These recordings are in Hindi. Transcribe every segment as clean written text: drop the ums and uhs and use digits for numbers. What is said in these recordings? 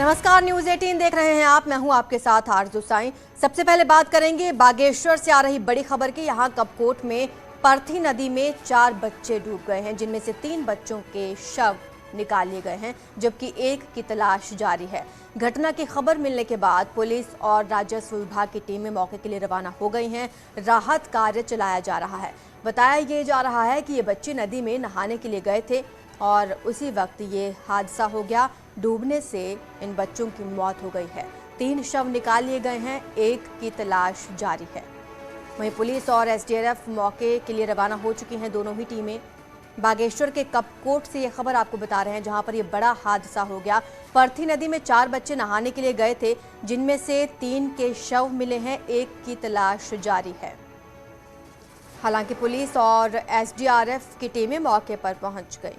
नमस्कार, न्यूज 18 देख रहे हैं आप। मैं हूं आपके साथ आरजू साईं। सबसे पहले बात करेंगे बागेश्वर से आ रही बड़ी खबर की। यहां कपकोट में परथी नदी में 4 बच्चे डूब गए हैं, जिनमें से 3 बच्चों के शव निकाल लिए गए हैं, जबकि एक की तलाश जारी है। घटना की खबर मिलने के बाद पुलिस और राजस्व विभाग की टीमें मौके के लिए रवाना हो गई हैं। राहत कार्य चलाया जा रहा है। बताया ये जा रहा है कि ये बच्चे नदी में नहाने के लिए गए थे और उसी वक्त ये हादसा हो गया। डूबने से इन बच्चों की मौत हो गई है। 3 शव निकाल लिए गए हैं, एक की तलाश जारी है। वहीं पुलिस और एसडीआरएफ मौके के लिए रवाना हो चुकी हैं, दोनों ही टीमें। बागेश्वर के कपकोट से ये खबर आपको बता रहे हैं, जहां पर ये बड़ा हादसा हो गया। परथी नदी में 4 बच्चे नहाने के लिए गए थे, जिनमें से 3 के शव मिले हैं, एक की तलाश जारी है। हालांकि पुलिस और एसडीआरएफ की टीमें मौके पर पहुंच गई।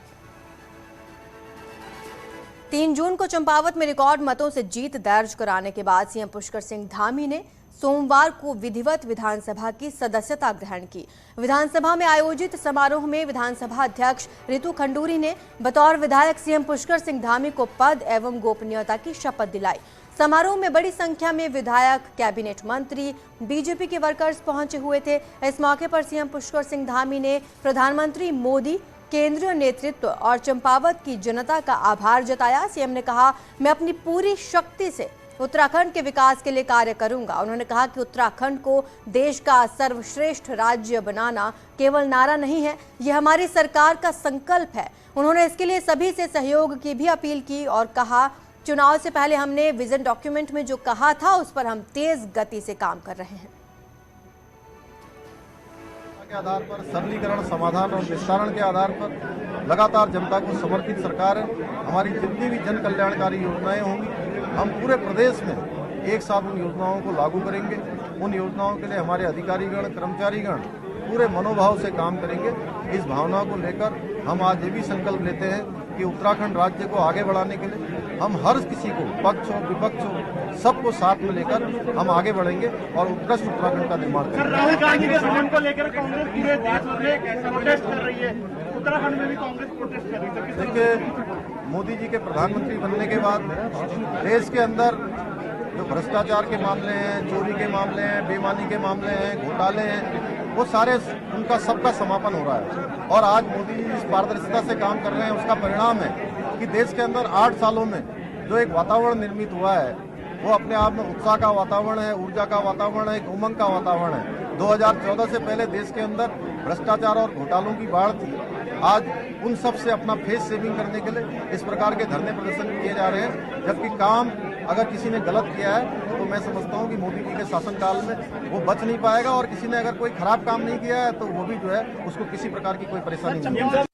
3 जून को चंपावत में रिकॉर्ड मतों से जीत दर्ज कराने के बाद सीएम पुष्कर सिंह धामी ने सोमवार को विधिवत विधानसभा की सदस्यता ग्रहण की। विधानसभा में आयोजित समारोह में विधानसभा अध्यक्ष रितु खंडूरी ने बतौर विधायक सीएम पुष्कर सिंह धामी को पद एवं गोपनीयता की शपथ दिलाई। समारोह में बड़ी संख्या में विधायक, कैबिनेट मंत्री, बीजेपी के वर्कर्स पहुंचे हुए थे। इस मौके पर सीएम पुष्कर सिंह धामी ने प्रधानमंत्री मोदी, केंद्रीय नेतृत्व और चंपावत की जनता का आभार जताया। सीएम ने कहा, मैं अपनी पूरी शक्ति से उत्तराखंड के विकास के लिए कार्य करूंगा। उन्होंने कहा कि उत्तराखंड को देश का सर्वश्रेष्ठ राज्य बनाना केवल नारा नहीं है, यह हमारी सरकार का संकल्प है। उन्होंने इसके लिए सभी से सहयोग की भी अपील की और कहा, चुनाव से पहले हमने विजन डॉक्यूमेंट में जो कहा था उस पर हम तेज गति से काम कर रहे हैं। के आधार पर सरलीकरण, समाधान और विस्तारण के आधार पर लगातार जनता को समर्पित सरकार है। हमारी जितनी भी जन कल्याणकारी योजनाएं होंगी, हम पूरे प्रदेश में एक साथ उन योजनाओं को लागू करेंगे। उन योजनाओं के लिए हमारे अधिकारीगण, कर्मचारीगण पूरे मनोभाव से काम करेंगे। इस भावना को लेकर हम आज ये भी संकल्प लेते हैं कि उत्तराखंड राज्य को आगे बढ़ाने के लिए हम हर किसी को, पक्ष हो विपक्ष हो, सबको साथ में लेकर हम आगे बढ़ेंगे और उत्कृष्ट उत्तराखंड का निर्माण करेंगे। राहुल गांधी के विजन को लेकर कांग्रेस पूरे देश में प्रोटेस्ट कर रही है, उत्तराखंड में भी कांग्रेस प्रोटेस्ट कर रही है। देखिए, मोदी जी के प्रधानमंत्री बनने के बाद देश के अंदर जो भ्रष्टाचार के मामले हैं, चोरी के मामले हैं, बेईमानी के मामले हैं, घोटाले हैं, वो सारे उनका सबका समापन हो रहा है। और आज मोदी जी इस पारदर्शिता से काम कर रहे हैं। उसका परिणाम है कि देश के अंदर 8 सालों में जो एक वातावरण निर्मित हुआ है, वो अपने आप में उत्साह का वातावरण है, ऊर्जा का वातावरण है, एक उमंग का वातावरण है। 2014 से पहले देश के अंदर भ्रष्टाचार और घोटालों की बाढ़ थी। आज उन सब से अपना फेस सेविंग करने के लिए इस प्रकार के धरने प्रदर्शन किए जा रहे हैं। जबकि काम अगर किसी ने गलत किया है तो मैं समझता हूं कि मोदी जी के शासनकाल में वो बच नहीं पाएगा, और किसी ने अगर कोई खराब काम नहीं किया है तो वो भी जो है उसको किसी प्रकार की कोई परेशानी नहीं होगी।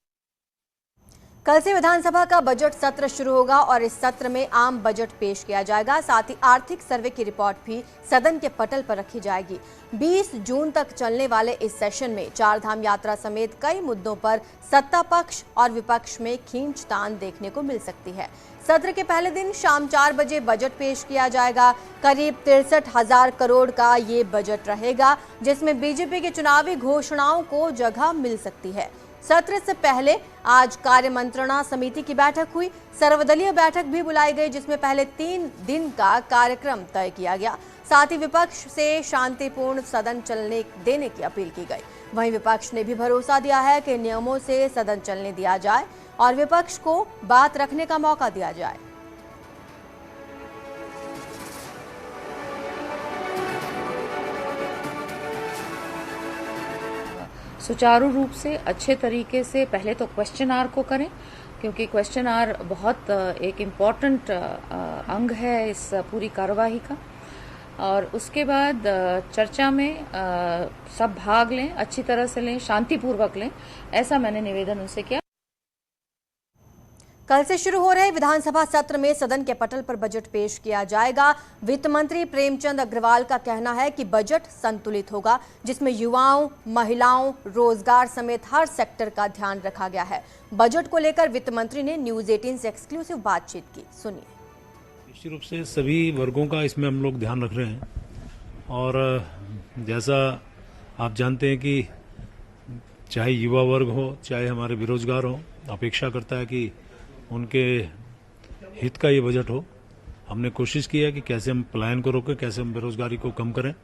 कल से विधानसभा का बजट सत्र शुरू होगा और इस सत्र में आम बजट पेश किया जाएगा। साथ ही आर्थिक सर्वे की रिपोर्ट भी सदन के पटल पर रखी जाएगी। 20 जून तक चलने वाले इस सेशन में 4 धाम यात्रा समेत कई मुद्दों पर सत्ता पक्ष और विपक्ष में खींचतान देखने को मिल सकती है। सत्र के पहले दिन शाम 4 बजे बजट पेश किया जाएगा। करीब 63,000 करोड़ का ये बजट रहेगा, जिसमें बीजेपी की चुनावी घोषणाओं को जगह मिल सकती है। सत्र से पहले आज कार्य मंत्रणा समिति की बैठक हुई। सर्वदलीय बैठक भी बुलाई गई, जिसमें पहले 3 दिन का कार्यक्रम तय किया गया। साथ ही विपक्ष से शांतिपूर्ण सदन चलने देने की अपील की गई। वहीं विपक्ष ने भी भरोसा दिया है कि नियमों से सदन चलने दिया जाए और विपक्ष को बात रखने का मौका दिया जाए। सुचारू रूप से, अच्छे तरीके से पहले तो क्वेश्चन आवर को करें, क्योंकि क्वेश्चन आवर बहुत एक इम्पॉर्टेंट अंग है इस पूरी कार्यवाही का। और उसके बाद चर्चा में सब भाग लें, अच्छी तरह से लें, शांतिपूर्वक लें, ऐसा मैंने निवेदन उनसे किया। कल से शुरू हो रहे विधानसभा सत्र में सदन के पटल पर बजट पेश किया जाएगा। वित्त मंत्री प्रेमचंद अग्रवाल का कहना है कि बजट संतुलित होगा, जिसमें युवाओं, महिलाओं, रोजगार समेत हर सेक्टर का ध्यान रखा गया है। बजट को लेकर वित्त मंत्री ने न्यूज 18 से एक्सक्लूसिव बातचीत की, सुनिए। निश्चित रूप से सभी वर्गों का इसमें हम लोग ध्यान रख रहे हैं, और जैसा आप जानते हैं कि चाहे युवा वर्ग हो, चाहे हमारे बेरोजगार हो, अपेक्षा करता है कि उनके हित का ये बजट हो। हमने कोशिश की है कि कैसे हम पलायन को रोकें, कैसे हम बेरोजगारी को कम करें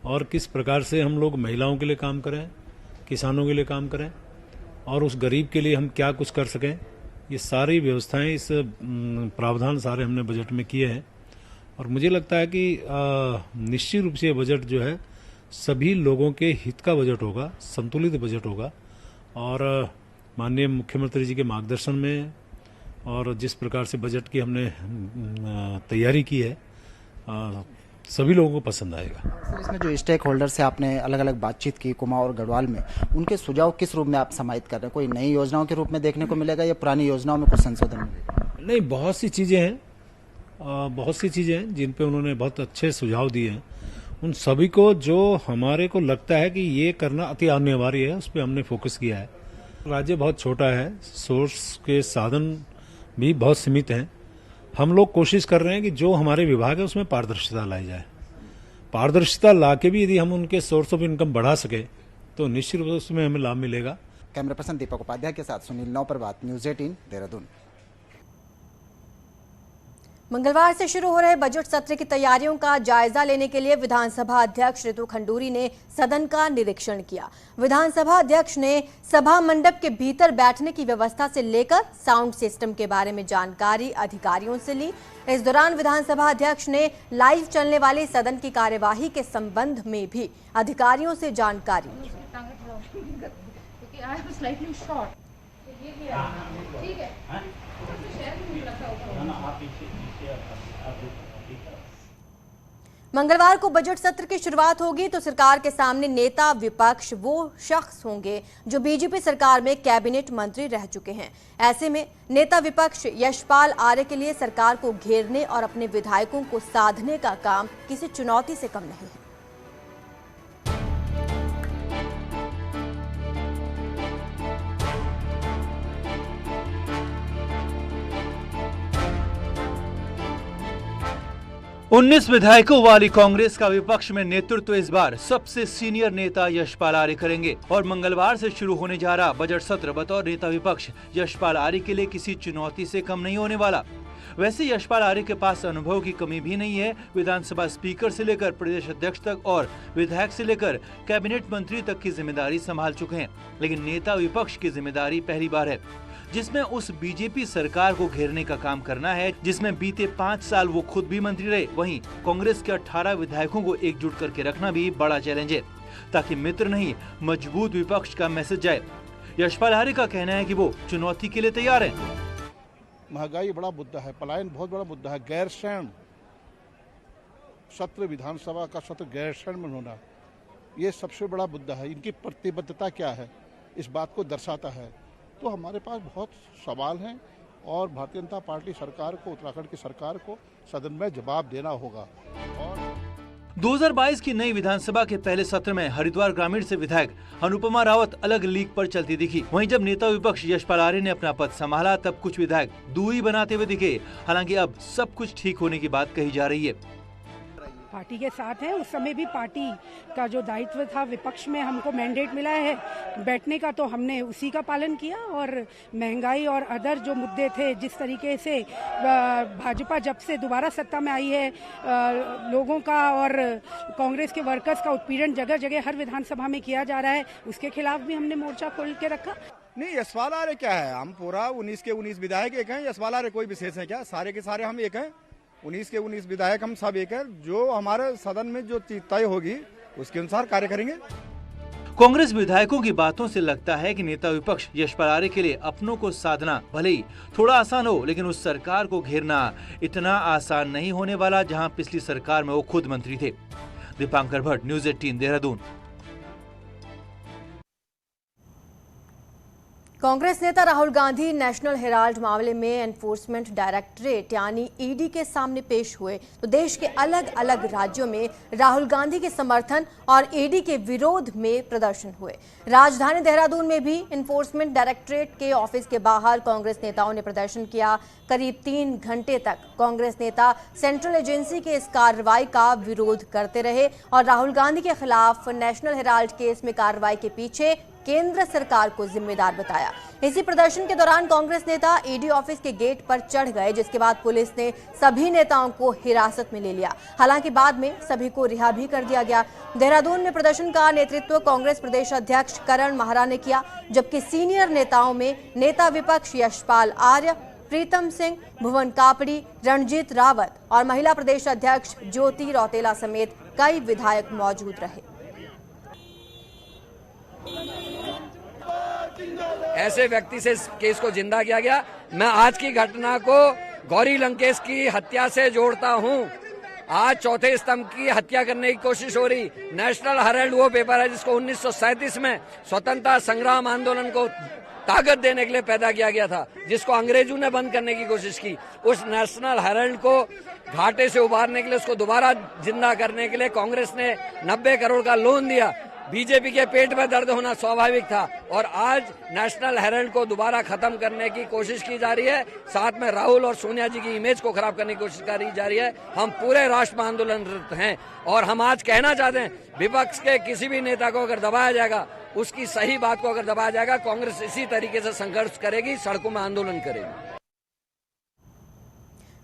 और किस प्रकार से हम लोग महिलाओं के लिए काम करें, किसानों के लिए काम करें और उस गरीब के लिए हम क्या कुछ कर सकें। ये सारी व्यवस्थाएं, इस प्रावधान सारे हमने बजट में किए हैं और मुझे लगता है कि निश्चित रूप से ये बजट जो है सभी लोगों के हित का बजट होगा, संतुलित बजट होगा और माननीय मुख्यमंत्री जी के मार्गदर्शन में और जिस प्रकार से बजट की हमने तैयारी की है सभी लोगों को पसंद आएगा। सर, इसमें जो स्टेक होल्डर से आपने अलग अलग बातचीत की कुमाऊं और गढ़वाल में, उनके सुझाव किस रूप में आप समाहित कर रहे हैं? कोई नई योजनाओं के रूप में देखने को मिलेगा या पुरानी योजनाओं में कुछ संशोधन मिलेगा? नहीं, बहुत सी चीज़ें हैं जिन पे उन्होंने बहुत अच्छे सुझाव दिए हैं। उन सभी को जो हमारे को लगता है कि ये करना अति अनिवार्य है उस पर हमने फोकस किया है। राज्य बहुत छोटा है, सोर्स के साधन भी बहुत सीमित हैं। हम लोग कोशिश कर रहे हैं कि जो हमारे विभाग है उसमें पारदर्शिता लाई जाए। पारदर्शिता ला के भी यदि हम उनके सोर्स ऑफ इनकम बढ़ा सके तो निश्चित रूप से उसमें हमें लाभ मिलेगा। कैमरा पर्सन दीपक उपाध्याय के साथ सुनील नौपरवात, न्यूज़ 18 देहरादून। मंगलवार से शुरू हो रहे बजट सत्र की तैयारियों का जायजा लेने के लिए विधानसभा अध्यक्ष ऋतु खंडूरी ने सदन का निरीक्षण किया। विधानसभा अध्यक्ष ने सभा मंडप के भीतर बैठने की व्यवस्था से लेकर साउंड सिस्टम के बारे में जानकारी अधिकारियों से ली। इस दौरान विधानसभा अध्यक्ष ने लाइव चलने वाली सदन की कार्यवाही के संबंध में भी अधिकारियों से जानकारी ली। मंगलवार को बजट सत्र की शुरुआत होगी तो सरकार के सामने नेता विपक्ष वो शख्स होंगे जो बीजेपी सरकार में कैबिनेट मंत्री रह चुके हैं। ऐसे में नेता विपक्ष यशपाल आर्य के लिए सरकार को घेरने और अपने विधायकों को साधने का काम किसी चुनौती से कम नहीं है। उन्नीस विधायकों वाली कांग्रेस का विपक्ष में नेतृत्व इस बार सबसे सीनियर नेता यशपाल आर्य करेंगे और मंगलवार से शुरू होने जा रहा बजट सत्र बतौर नेता विपक्ष यशपाल आर्य के लिए किसी चुनौती से कम नहीं होने वाला। वैसे यशपाल आर्य के पास अनुभव की कमी भी नहीं है। विधानसभा स्पीकर से लेकर प्रदेश अध्यक्ष तक और विधायक से लेकर कैबिनेट मंत्री तक की जिम्मेदारी संभाल चुके हैं, लेकिन नेता विपक्ष की जिम्मेदारी पहली बार है जिसमें उस बीजेपी सरकार को घेरने का काम करना है जिसमें बीते 5 साल वो खुद भी मंत्री रहे। वहीं कांग्रेस के 18 विधायकों को एकजुट करके रखना भी बड़ा चैलेंज है ताकि मित्र नहीं मजबूत विपक्ष का मैसेज जाए। यशपाल आर्य का कहना है कि वो चुनौती के लिए तैयार है। महंगाई बड़ा मुद्दा है, पलायन बहुत बड़ा मुद्दा है, गैरसैंण सत्र, विधानसभा का सत्र गैरसैंण में होना, ये सबसे बड़ा मुद्दा है। इनकी प्रतिबद्धता क्या है इस बात को दर्शाता है। तो हमारे पास बहुत सवाल हैं और भारतीय जनता पार्टी सरकार को, उत्तराखंड की सरकार को सदन में जवाब देना होगा। और 2022 की नई विधानसभा के पहले सत्र में हरिद्वार ग्रामीण से विधायक अनुपमा रावत अलग लीग पर चलती दिखी। वहीं जब नेता विपक्ष यशपाल आर्य ने अपना पद संभाला तब कुछ विधायक दूरी बनाते हुए दिखे। हालांकि अब सब कुछ ठीक होने की बात कही जा रही है। पार्टी के साथ है। उस समय भी पार्टी का जो दायित्व था, विपक्ष में हमको मैंडेट मिला है बैठने का, तो हमने उसी का पालन किया। और महंगाई और अदर जो मुद्दे थे, जिस तरीके से भाजपा जब से दोबारा सत्ता में आई है, लोगों का और कांग्रेस के वर्कर्स का उत्पीड़न जगह जगह हर विधानसभा में किया जा रहा है, उसके खिलाफ भी हमने मोर्चा खोल के रखा। नहीं, यशपाल आर्य क्या है, हम पूरा 19 के 19 विधायक एक हैं। यशपाल आर्य कोई विशेष है क्या? सारे के सारे हम एक हैं। 19 के 19 विधायक हम सब एक है। जो हमारे सदन में जो तय होगी उसके अनुसार कार्य करेंगे। कांग्रेस विधायकों की बातों से लगता है कि नेता विपक्ष यशपाल आर्य के लिए अपनों को साधना भले ही थोड़ा आसान हो, लेकिन उस सरकार को घेरना इतना आसान नहीं होने वाला जहां पिछली सरकार में वो खुद मंत्री थे। दीपांकर भट्ट, न्यूज़ 18 देहरादून। कांग्रेस नेता राहुल गांधी नेशनल हेराल्ड मामले में एनफोर्समेंट डायरेक्टरेट यानी ईडी के सामने पेश हुए तो देश के अलग अलग राज्यों में राहुल गांधी के समर्थन और ईडी के विरोध में प्रदर्शन हुए। राजधानी देहरादून में भी एनफोर्समेंट डायरेक्टरेट के ऑफिस के बाहर कांग्रेस नेताओं ने प्रदर्शन किया। करीब 3 घंटे तक कांग्रेस नेता सेंट्रल एजेंसी के इस कार्रवाई का विरोध करते रहे और राहुल गांधी के खिलाफ नेशनल हेराल्ड केस में कार्रवाई के पीछे केंद्र सरकार को जिम्मेदार बताया। इसी प्रदर्शन के दौरान कांग्रेस नेता ईडी ऑफिस के गेट पर चढ़ गए, जिसके बाद पुलिस ने सभी नेताओं को हिरासत में ले लिया। हालांकि बाद में सभी को रिहा भी कर दिया गया। देहरादून में प्रदर्शन का नेतृत्व कांग्रेस प्रदेश अध्यक्ष करण माहरा ने किया, जबकि सीनियर नेताओं में नेता विपक्ष यशपाल आर्य, प्रीतम सिंह, भुवन कापड़ी, रणजीत रावत और महिला प्रदेश अध्यक्ष ज्योति रौतेला समेत कई विधायक मौजूद रहे। ऐसे व्यक्ति से इस केस को जिंदा किया गया। मैं आज की घटना को गौरी लंकेश की हत्या से जोड़ता हूं। आज चौथे स्तंभ की हत्या करने की कोशिश हो रही। नेशनल हेराल्ड वो पेपर है जिसको 1937 में स्वतंत्रता संग्राम आंदोलन को ताकत देने के लिए पैदा किया गया था, जिसको अंग्रेजों ने बंद करने की कोशिश की। उस नेशनल हेराल्ड को घाटे से उबारने के लिए, उसको दोबारा जिंदा करने के लिए कांग्रेस ने 90 करोड़ का लोन दिया। बीजेपी के पेट में दर्द होना स्वाभाविक था और आज नेशनल हेराल्ड को दोबारा खत्म करने की कोशिश की जा रही है। साथ में राहुल और सोनिया जी की इमेज को खराब करने की कोशिश करी जा रही है। हम पूरे राष्ट्र में आंदोलनरत हैं और हम आज कहना चाहते हैं, विपक्ष के किसी भी नेता को अगर दबाया जाएगा, उसकी सही बात को अगर दबाया जाएगा, कांग्रेस इसी तरीके से संघर्ष करेगी, सड़कों में आंदोलन करेगी।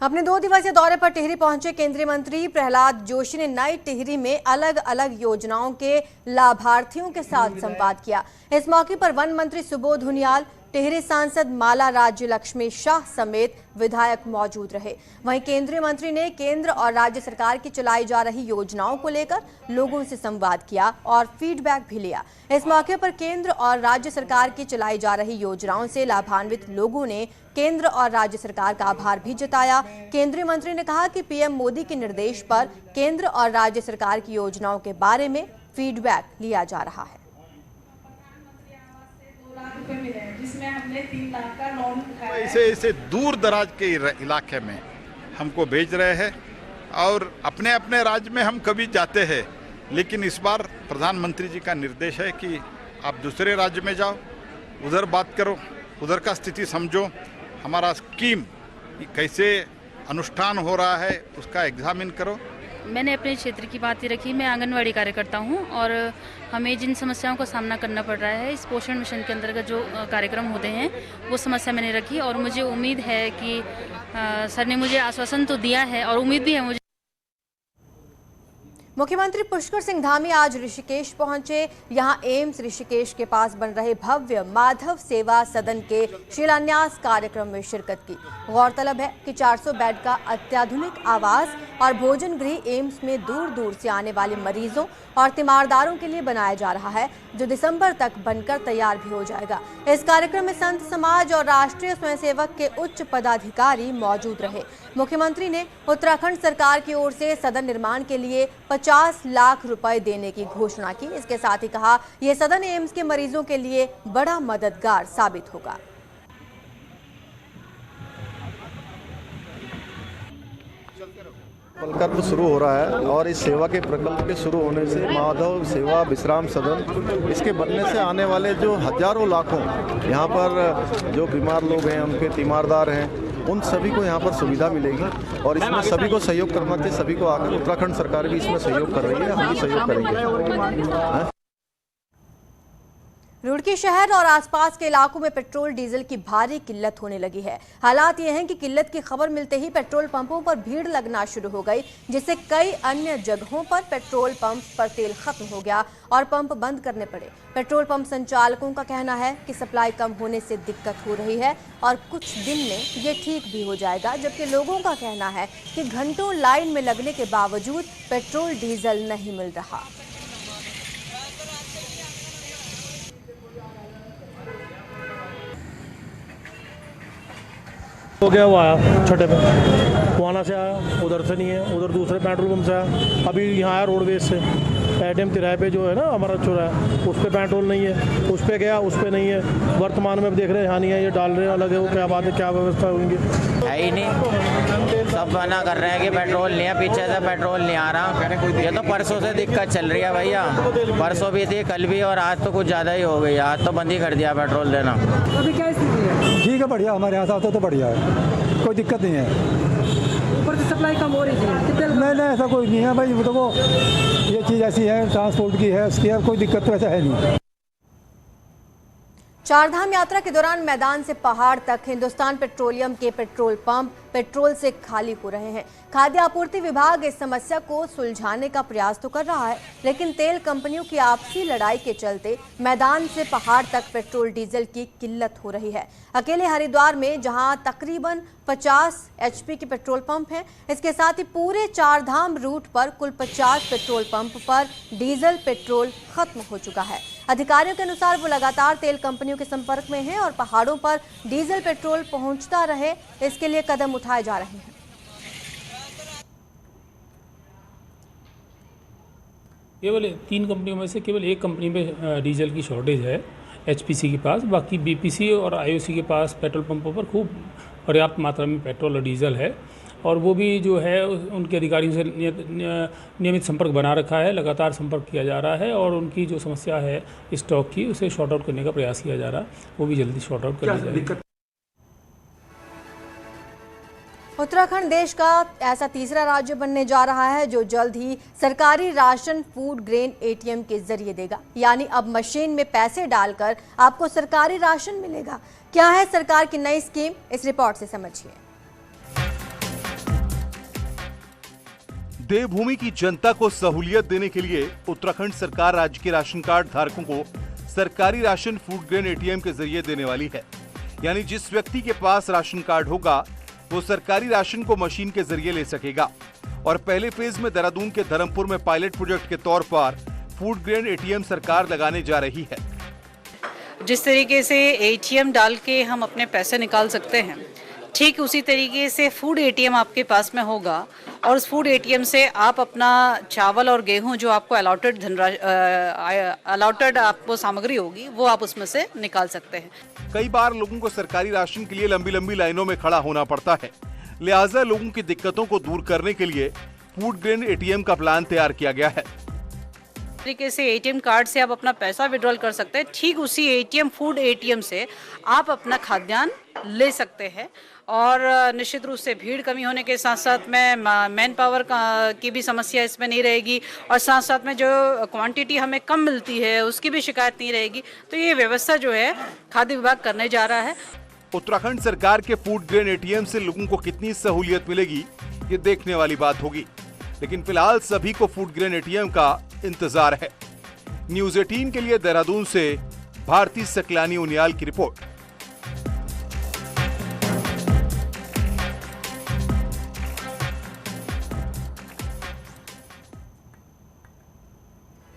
अपने 2 दिवसीय दौरे पर टिहरी पहुंचे केंद्रीय मंत्री प्रहलाद जोशी ने नई टिहरी में अलग अलग योजनाओं के लाभार्थियों के साथ संवाद किया। इस मौके पर वन मंत्री सुबोध हुनियाल, टिहरी सांसद माला राज्य लक्ष्मी शाह समेत विधायक मौजूद रहे। वहीं केंद्रीय मंत्री ने केंद्र और राज्य सरकार की चलाई जा रही योजनाओं को लेकर लोगों से संवाद किया और फीडबैक भी लिया। इस मौके पर केंद्र और राज्य सरकार की चलाई जा रही योजनाओं से लाभान्वित लोगों ने केंद्र और राज्य सरकार का आभार भी जताया। केंद्रीय मंत्री ने कहा कि पीएम मोदी के निर्देश पर केंद्र और राज्य सरकार की योजनाओं के बारे में फीडबैक लिया जा रहा है। जिसमें हमने 3 लाख का लोन उठाया। इसे दूर दराज के इलाके में हमको भेज रहे हैं और अपने अपने राज्य में हम कभी जाते हैं, लेकिन इस बार प्रधानमंत्री जी का निर्देश है कि आप दूसरे राज्य में जाओ, उधर बात करो, उधर का स्थिति समझो, हमारा स्कीम कैसे अनुष्ठान हो रहा है उसका एग्जामिन करो। मैंने अपने क्षेत्र की बात ही रखी। मैं आंगनवाड़ी कार्यकर्ता हूं और हमें जिन समस्याओं का सामना करना पड़ रहा है, इस पोषण मिशन के अंतर्गत जो कार्यक्रम होते हैं, वो समस्या मैंने रखी और मुझे उम्मीद है कि सर ने मुझे आश्वासन तो दिया है और उम्मीद भी है मुझे। मुख्यमंत्री पुष्कर सिंह धामी आज ऋषिकेश पहुंचे। यहां एम्स ऋषिकेश के पास बन रहे भव्य माधव सेवा सदन के शिलान्यास कार्यक्रम में शिरकत की। गौरतलब है कि 400 बेड का अत्याधुनिक आवास और भोजन गृह एम्स में दूर दूर से आने वाले मरीजों और तीमारदारों के लिए बनाया जा रहा है, जो दिसंबर तक बनकर तैयार भी हो जाएगा। इस कार्यक्रम में संत समाज और राष्ट्रीय स्वयंसेवक के उच्च पदाधिकारी मौजूद रहे। मुख्यमंत्री ने उत्तराखंड सरकार की ओर से सदन निर्माण के लिए 50 लाख रुपए देने की घोषणा की। इसके साथ ही कहा, यह सदन एम्स के मरीजों के लिए बड़ा मददगार साबित होगा। प्रकल्प शुरू हो रहा है और इस सेवा के प्रकल्प के शुरू होने से माधव सेवा विश्राम सदन, इसके बनने से आने वाले जो हजारों लाखों यहाँ पर जो बीमार लोग हैं, उनके तीमारदार हैं, उन सभी को यहाँ पर सुविधा मिलेगी और इसमें सभी को सहयोग करना चाहिए। सभी को आकर उत्तराखंड सरकार भी इसमें सहयोग कर रही है, हम भी सहयोग करेंगे। रुड़की शहर और आसपास के इलाकों में पेट्रोल डीजल की भारी किल्लत होने लगी है। हालात ये हैं कि किल्लत की खबर मिलते ही पेट्रोल पंपों पर भीड़ लगना शुरू हो गई, जिससे कई अन्य जगहों पर पेट्रोल पंप पर तेल खत्म हो गया और पंप बंद करने पड़े। पेट्रोल पंप संचालकों का कहना है कि सप्लाई कम होने से दिक्कत हो रही है और कुछ दिन में ये ठीक भी हो जाएगा, जबकि लोगों का कहना है कि घंटों लाइन में लगने के बावजूद पेट्रोल डीजल नहीं मिल रहा। हो गया, वो आया छठे पे, वहाँ से आया, उधर से नहीं है, उधर दूसरे पेट्रोल पंप से आया, अभी यहाँ आया रोडवेज से। एडम तिराहे पे जो है ना हमारा चौराहा, उस पर पेट्रोल नहीं है, उस पर गया, उस पर नहीं है। वर्तमान में देख रहे हैं यहाँ नहीं है, ये डाल रहे हैं अलग है, वो क्या बात है, क्या व्यवस्था होंगी, है ही नहीं। सब मना कर रहे हैं कि पेट्रोल नहीं है, पीछे से पेट्रोल नहीं आ रहा। ये तो परसों से दिक्कत चल रही है भैया, परसों भी थी, कल भी, और आज तो कुछ ज़्यादा ही हो गई। आज तो बंद ही कर दिया पेट्रोल देना। अभी क्या स्थिति है? ठीक है, बढ़िया, हमारे यहाँ से तो बढ़िया है, कोई दिक्कत नहीं है। ऊपर से सप्लाई कम हो रही है? नहीं, ऐसा कोई नहीं है भाई, वो ये चीज़ ऐसी है, ट्रांसपोर्ट की है, उसकी है, कोई दिक्कत तो ऐसा है नहीं। चारधाम यात्रा के दौरान मैदान से पहाड़ तक हिंदुस्तान पेट्रोलियम के पेट्रोल पंप पेट्रोल से खाली हो रहे हैं। खाद्य आपूर्ति विभाग इस समस्या को सुलझाने का प्रयास तो कर रहा है, लेकिन तेल कंपनियों की आपसी लड़ाई के चलते मैदान से पहाड़ तक पेट्रोल डीजल की किल्लत हो रही है। अकेले हरिद्वार में जहां तकरीबन 50 एचपी के पेट्रोल पंप हैं, इसके साथ ही पूरे चारधाम रूट पर कुल 50 पेट्रोल पंप पर डीजल पेट्रोल खत्म हो चुका है। अधिकारियों के अनुसार वो लगातार तेल कंपनियों के संपर्क में हैं और पहाड़ों पर डीजल पेट्रोल पहुंचता रहे, इसके लिए कदम उठाए जा रहे हैं। केवल 3 कंपनियों में से केवल एक कंपनी में डीजल की शॉर्टेज है एचपीसी के पास, बाकी बीपीसी और आईओसी के पास पेट्रोल पंपों पर खूब पर्याप्त मात्रा में पेट्रोल और डीजल है और वो भी जो है उनके अधिकारियों से नियमित संपर्क बना रखा है, लगातार संपर्क किया जा रहा है और उनकी जो समस्या है स्टॉक की उसे शॉर्ट आउट करने का प्रयास किया जा रहा है, वो भी जल्दी शॉर्ट आउट कर ली जाएगी। उत्तराखंड देश का ऐसा तीसरा राज्य बनने जा रहा है जो जल्द ही सरकारी राशन फूड ग्रेन एटीएम के जरिए देगा, यानी अब मशीन में पैसे डालकर आपको सरकारी राशन मिलेगा। क्या है सरकार की नई स्कीम, इस रिपोर्ट से समझिए। देवभूमि की जनता को सहूलियत देने के लिए उत्तराखंड सरकार राज्य के राशन कार्ड धारकों को सरकारी राशन फूड ग्रेन एटीएम के जरिए देने वाली है, यानी जिस व्यक्ति के पास राशन कार्ड होगा वो सरकारी राशन को मशीन के जरिए ले सकेगा। और पहले फेज में देहरादून के धर्मपुर में पायलट प्रोजेक्ट के तौर पर फूड ग्रेन एटीएम सरकार लगाने जा रही है। जिस तरीके से एटीएम डाल के हम अपने पैसे निकाल सकते हैं, ठीक उसी तरीके से फूड एटीएम आपके पास में होगा और उस फूड एटीएम से आप अपना चावल और गेहूं जो आपको अलॉटेड आपको सामग्री होगी वो आप उसमें से निकाल सकते हैं। कई बार लोगों को सरकारी राशन के लिए लंबी लंबी लाइनों में खड़ा होना पड़ता है, लिहाजा लोगों की दिक्कतों को दूर करने के लिए फूड ग्रेन एटीएम का प्लान तैयार किया गया है। तरीके से एटीएम कार्ड से आप अपना पैसा विड्रॉल कर सकते हैं, ठीक उसी एटीएम फूड एटीएम से आप अपना खाद्यान्न ले सकते हैं और निश्चित रूप से भीड़ कमी होने के साथ साथ में मैन पावर की भी समस्या इसमें नहीं रहेगी और साथ साथ में जो क्वांटिटी हमें कम मिलती है उसकी भी शिकायत नहीं रहेगी। तो ये व्यवस्था जो है खाद्य विभाग करने जा रहा है। उत्तराखंड सरकार के फूड ग्रेन एटीएम से लोगों को कितनी सहूलियत मिलेगी ये देखने वाली बात होगी, लेकिन फिलहाल सभी को फूड ग्रेन एटीएम का इंतजार है। न्यूज़ 18 के लिए देहरादून से भारती सकलानी उनियाल की रिपोर्ट।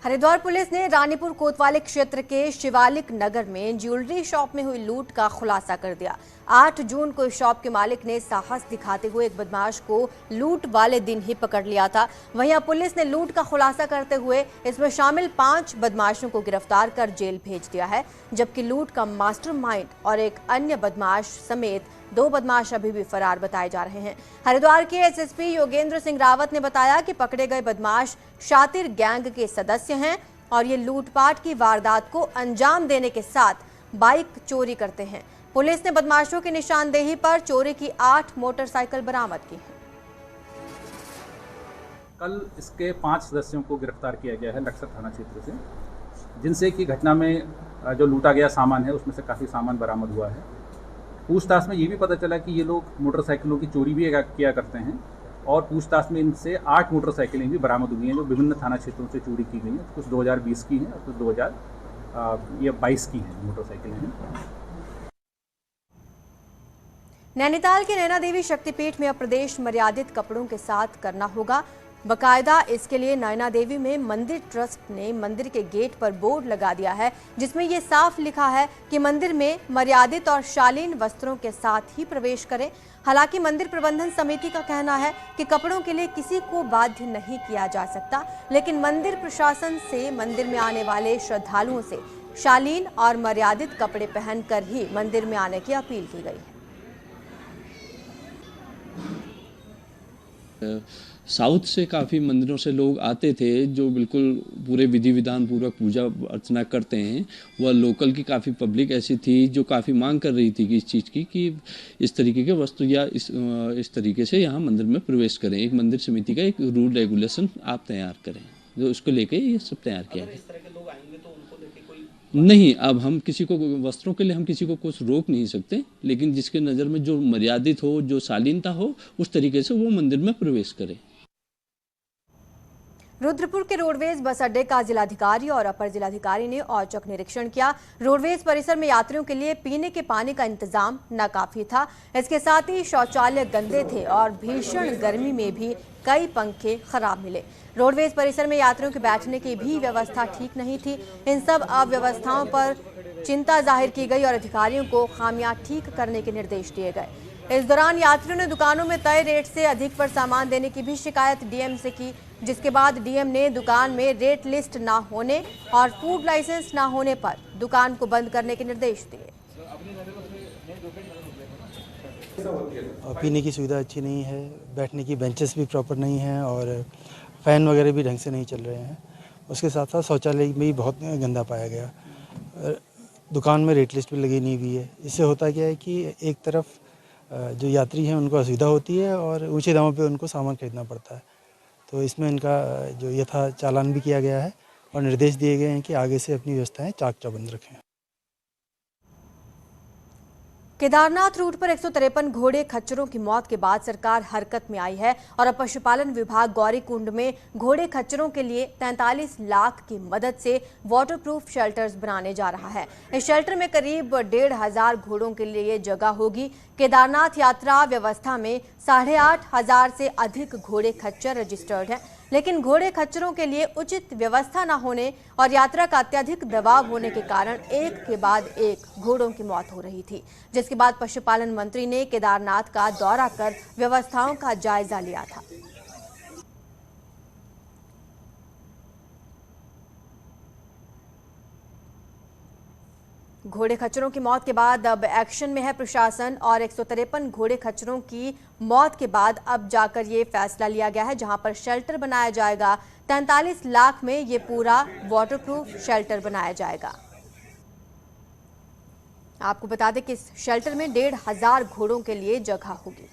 हरिद्वार पुलिस ने रानीपुर कोतवाली क्षेत्र के शिवालिक नगर में ज्वेलरी शॉप में हुई लूट का खुलासा कर दिया। 8 जून को इस शॉप के मालिक ने साहस दिखाते हुए एक बदमाश को लूट वाले दिन ही पकड़ लिया था। वहीं पुलिस ने लूट का खुलासा करते हुए इसमें शामिल 5 बदमाशों को गिरफ्तार कर जेल भेज दिया है, जबकि लूट का मास्टरमाइंड और एक अन्य बदमाश समेत 2 बदमाश अभी भी फरार बताए जा रहे हैं। हरिद्वार के एसएसपी योगेंद्र सिंह रावत ने बताया कि पकड़े गए बदमाश शातिर गैंग के सदस्य हैं और ये लूटपाट की वारदात को अंजाम देने के साथ बाइक चोरी करते हैं। पुलिस ने बदमाशों की निशानदेही पर चोरी की 8 मोटरसाइकिल बरामद की हैं। कल इसके 5 सदस्यों को गिरफ्तार किया गया है लक्सर थाना क्षेत्र से, जिनसे की घटना में जो लूटा गया सामान है उसमें से काफ़ी सामान बरामद हुआ है। पूछताछ में ये भी पता चला कि ये लोग मोटरसाइकिलों की चोरी भी किया करते हैं और पूछताछ में इनसे 8 मोटरसाइकिलें भी बरामद हुई हैं जो विभिन्न थाना क्षेत्रों से चोरी की गई हैं। कुछ 2020 की हैं और कुछ 2022 की हैं मोटरसाइकिलें हैं। नैनीताल के नैना देवी शक्तिपीठ में अब प्रदेश मर्यादित कपड़ों के साथ करना होगा। बकायदा इसके लिए नैना देवी में मंदिर ट्रस्ट ने मंदिर के गेट पर बोर्ड लगा दिया है, जिसमें ये साफ लिखा है कि मंदिर में मर्यादित और शालीन वस्त्रों के साथ ही प्रवेश करें। हालांकि मंदिर प्रबंधन समिति का कहना है कि कपड़ों के लिए किसी को बाध्य नहीं किया जा सकता, लेकिन मंदिर प्रशासन से मंदिर में आने वाले श्रद्धालुओं से शालीन और मर्यादित कपड़े पहनकर ही मंदिर में आने की अपील की गई है। साउथ से काफ़ी मंदिरों से लोग आते थे जो बिल्कुल पूरे विधि विधान पूर्वक पूजा अर्चना करते हैं। वह लोकल की काफ़ी पब्लिक ऐसी थी जो काफ़ी मांग कर रही थी कि इस चीज़ की कि इस तरीके के वस्त्र या इस तरीके से यहाँ मंदिर में प्रवेश करें। एक मंदिर समिति का एक रूल रेगुलेशन आप तैयार करें, जो उसको लेके ये सब तैयार किया गया। नहीं, अब हम किसी को वस्त्रों के लिए हम किसी को कुछ रोक नहीं सकते, लेकिन जिसके नज़र में जो मर्यादित हो, जो शालीनता हो, उस तरीके से वो मंदिर में प्रवेश करे। रुद्रपुर के रोडवेज बस अड्डे का जिलाधिकारी और अपर जिलाधिकारी ने औचक निरीक्षण किया। रोडवेज परिसर में यात्रियों के लिए पीने के पानी का इंतजाम नाकाफी था। इसके साथ ही शौचालय गंदे थे और भीषण गर्मी में भी कई पंखे खराब मिले। रोडवेज परिसर में यात्रियों के बैठने की भी व्यवस्था ठीक नहीं थी। इन सब अव्यवस्थाओं पर चिंता जाहिर की गई और अधिकारियों को खामियां ठीक करने के निर्देश दिए गए। इस दौरान यात्रियों ने दुकानों में तय रेट से अधिक पर सामान देने की भी शिकायत डीएम से की, जिसके बाद डीएम ने दुकान में रेट लिस्ट ना होने और फूड लाइसेंस ना होने पर दुकान को बंद करने के निर्देश दिए। पीने की सुविधा अच्छी नहीं है, बैठने की बेंचेस भी प्रॉपर नहीं हैं और फैन वगैरह भी ढंग से नहीं चल रहे हैं। उसके साथ साथ शौचालय में भी बहुत गंदा पाया गया। दुकान में रेट लिस्ट भी लगी नहीं हुई है। इससे होता क्या है कि एक तरफ जो यात्री हैं उनको असुविधा होती है और ऊंचे दामों पे उनको सामान खरीदना पड़ता है। तो इसमें इनका जो यथा चालान भी किया गया है और निर्देश दिए गए हैं कि आगे से अपनी व्यवस्थाएं चाक चौबंद रखें। केदारनाथ रूट पर 153 घोड़े खच्चरों की मौत के बाद सरकार हरकत में आई है और अब पशुपालन विभाग गौरीकुंड में घोड़े खच्चरों के लिए 43 लाख की मदद से वाटरप्रूफ शेल्टर्स बनाने जा रहा है। इस शेल्टर में करीब 1,500 घोड़ों के लिए जगह होगी। केदारनाथ यात्रा व्यवस्था में 8,500 से अधिक घोड़े खच्चर रजिस्टर्ड हैं, लेकिन घोड़े खच्चरों के लिए उचित व्यवस्था न होने और यात्रा का अत्यधिक दबाव होने के कारण एक के बाद एक घोड़ों की मौत हो रही थी, जिसके बाद पशुपालन मंत्री ने केदारनाथ का दौरा कर व्यवस्थाओं का जायजा लिया था। घोड़े खच्चरों की मौत के बाद अब एक्शन में है प्रशासन और 153 घोड़े खच्चरों की मौत के बाद अब जाकर ये फैसला लिया गया है, जहां पर शेल्टर बनाया जाएगा। 43 लाख में ये पूरा वाटरप्रूफ शेल्टर बनाया जाएगा। आपको बता दें कि इस शेल्टर में 1,500 घोड़ों के लिए जगह होगी।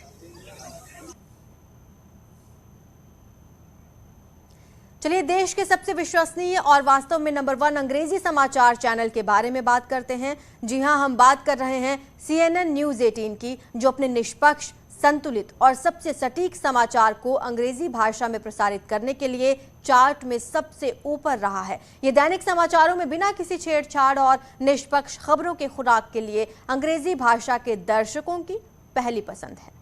चलिए देश के सबसे विश्वसनीय और वास्तव में नंबर 1 अंग्रेजी समाचार चैनल के बारे में बात करते हैं। जी हां, हम बात कर रहे हैं CNN न्यूज़ 18 की, जो अपने निष्पक्ष, संतुलित और सबसे सटीक समाचार को अंग्रेजी भाषा में प्रसारित करने के लिए चार्ट में सबसे ऊपर रहा है। ये दैनिक समाचारों में बिना किसी छेड़छाड़ और निष्पक्ष खबरों के खुराक के लिए अंग्रेजी भाषा के दर्शकों की पहली पसंद है।